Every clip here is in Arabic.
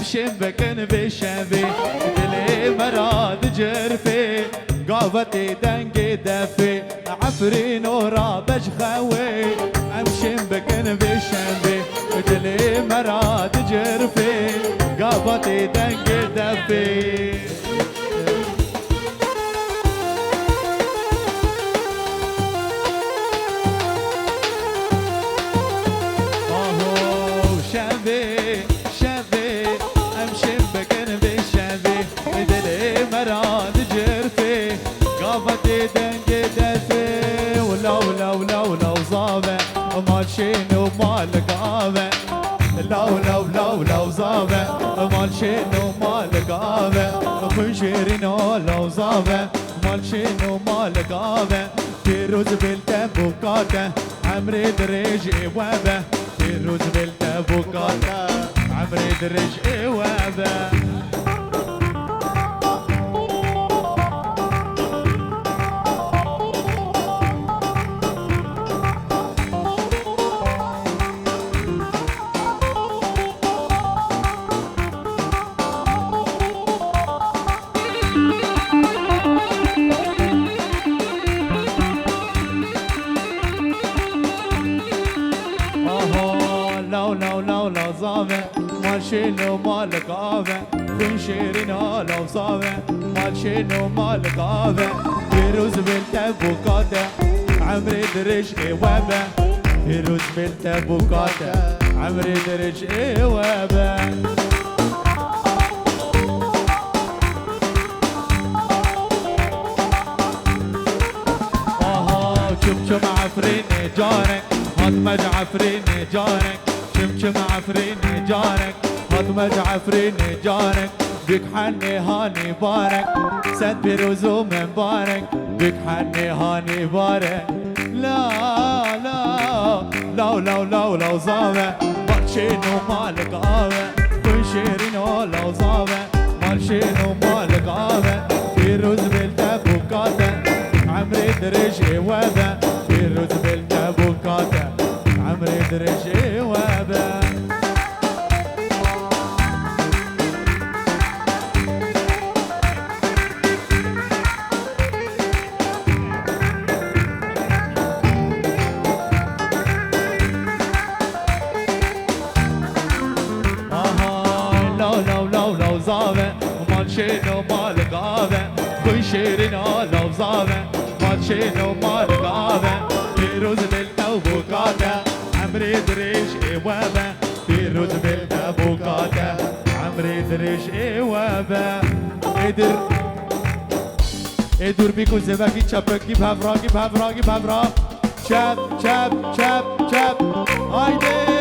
امشي بكن بشبي دلي مراد جرفي قافتي دنقي دفي عفرين ورابج خوي امشي بكن بشبي دلي مراد جرفي قافتي دنقي دفي شنو مال قابه لو زابه مال شنو مال قابه خشيرنا لو زابه مال شنو مال قابه فيروز بالتبوكاته عمري دريج وابه فيروز بالتبوكاته عمري دريج وابه لو زابه مال شنو مال قابه خنشيرنا لو صابه مال شنو مال قابه فيروز بالتبوكاته عمري درج وابه فيروز بالتبوكاته عمري درج وابه شم عفرين جارك هطمج عفرين جارك شم عفرين جارك هطمج عفرين جارك بك حني هاني بارك سد فيروز مبارك بك حني هاني بارك لا لو زابه مال شنو مال قابه كل شيرينو لو زابه مال شنو مال قابه فيروز بالتبوكاته عمري درج وابه فيروز بالتبوكاته عمري درج وابه لو زابه مال شنو مال قابه كل شيرنا لو زابه مال شنو مال قابه فيروز بالتبوكاته عمري دريش وابه فيروز بالتبوكاته عمري دريش وابه ادور بيكو زباكي چپکی بهفرا چپ هایده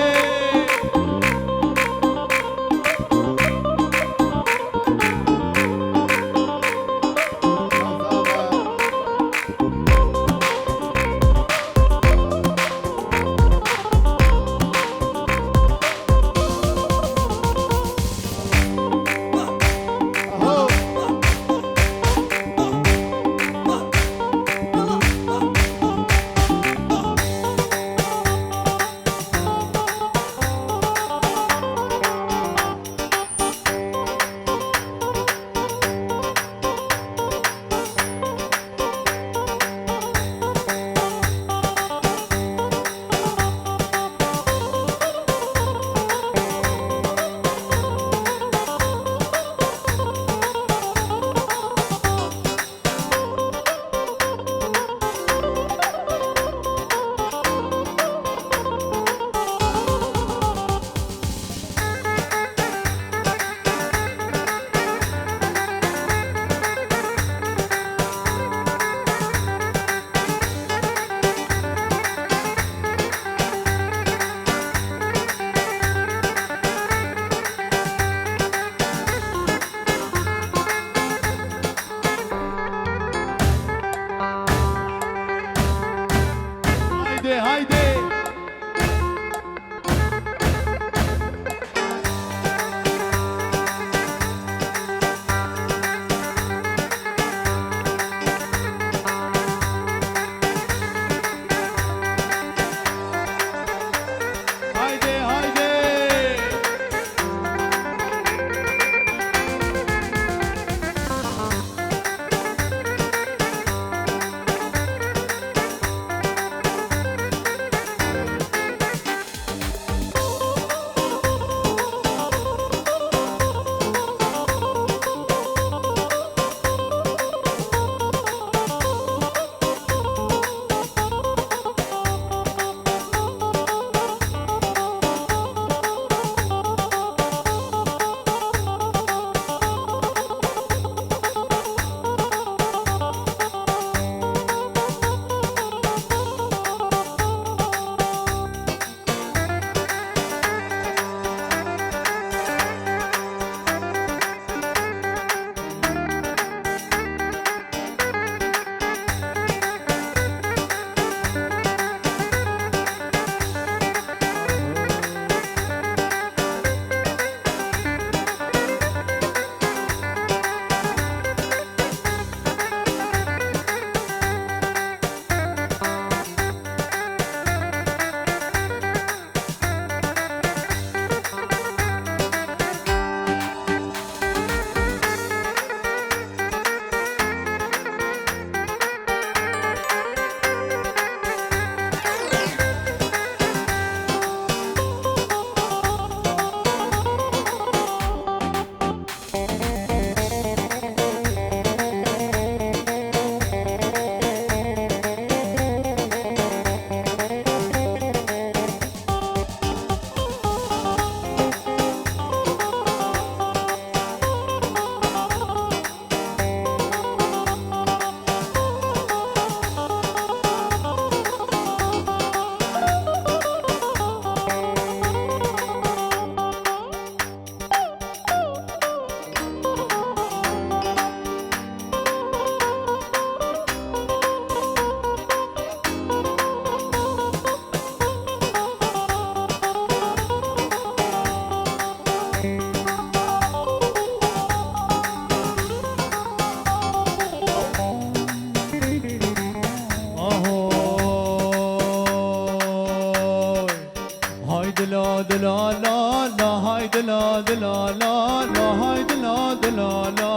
دلا لا لا هاي دلا دلا لا لا هاي دلا دلا لا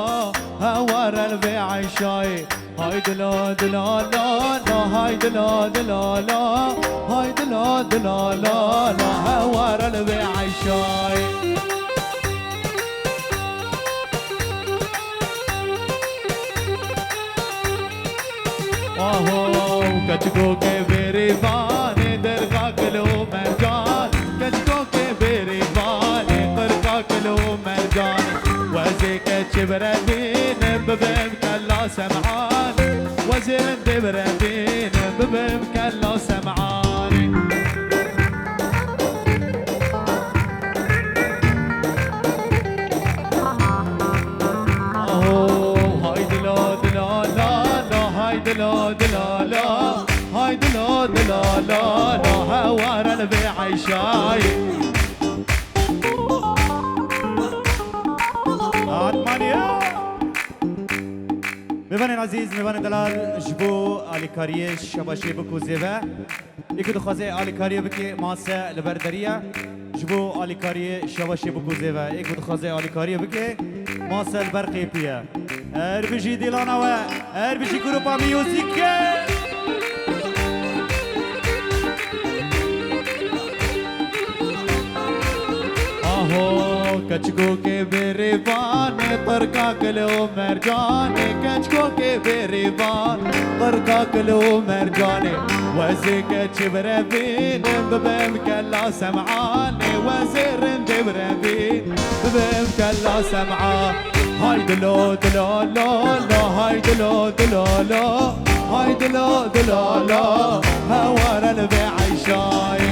هوار البيع الشاي هاي دلا دلا لا لا هاي دلا دلا لا هاي دلا دلا لا لا هوار البيع الشاي آهو کچکو کے بیری بانے درگاہ کلو مرجان کچکو کے بیری بانے درگاہ کلو مرجان وزی کچ بردین ببیم کلا سمعان وزیر بردین ببیم کلا سمعان آهو هاي دلا دلا لا هاي دلا دلا لا هاي دلا دلا لا لا هوار البيع الشاي عدمانيا میوان عزیز میوان دلال جبو آلیکاریه شباشی بکو زیبه یکی دخوازه آلیکاریه بکی ماسه لبردریه جبو آلیکاریه شباشی بکو زیبه یکی دخوازه آلیکاریه بکی ماسه لبرقی پیه بجی دیلانا و بجی گروپا میوزیکه آهو کچکو کے بیری بانے ترکا کلو مرجانے کچکو کے بیری بان ترکا کلو مرجانے وزی کچ بربین ببیم کلا سمعانے وزیر بربین ببیم کلا سمعان هاي دلو دلو لا لا هاي دلو دلو لا هاي دلو دلو لا هوار البيع الشاي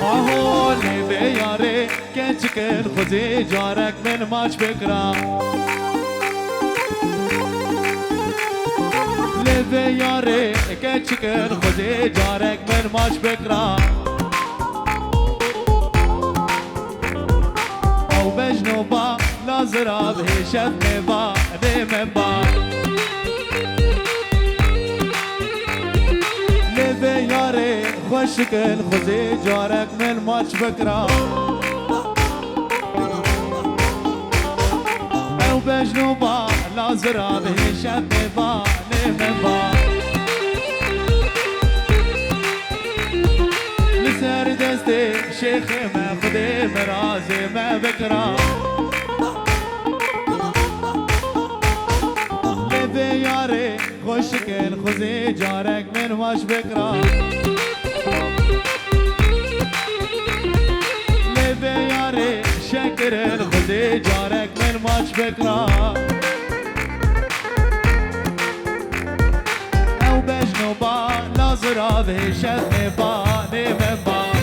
آهو لیبه یاره کچکن خوزی جارک من ماچ بکرا لیبه یاره کچکن خوزی جارک من ماچ بکرا او بجنو با لازرا بهشت مبا نیم با لیبه یاره خوشکن خوزی جارک من ماچ بکرا او بجنو با لازرا بهشت مبا نیم با لسر دستی شیخ ما خودی مرازی ما بکرا لیبه یاره خوشکن خوزی جارک من ماچ بکرا لیبه یاره شکرن خوزی جارک من ماچ بکرا او بجنو با لازرا بهشت با نیم با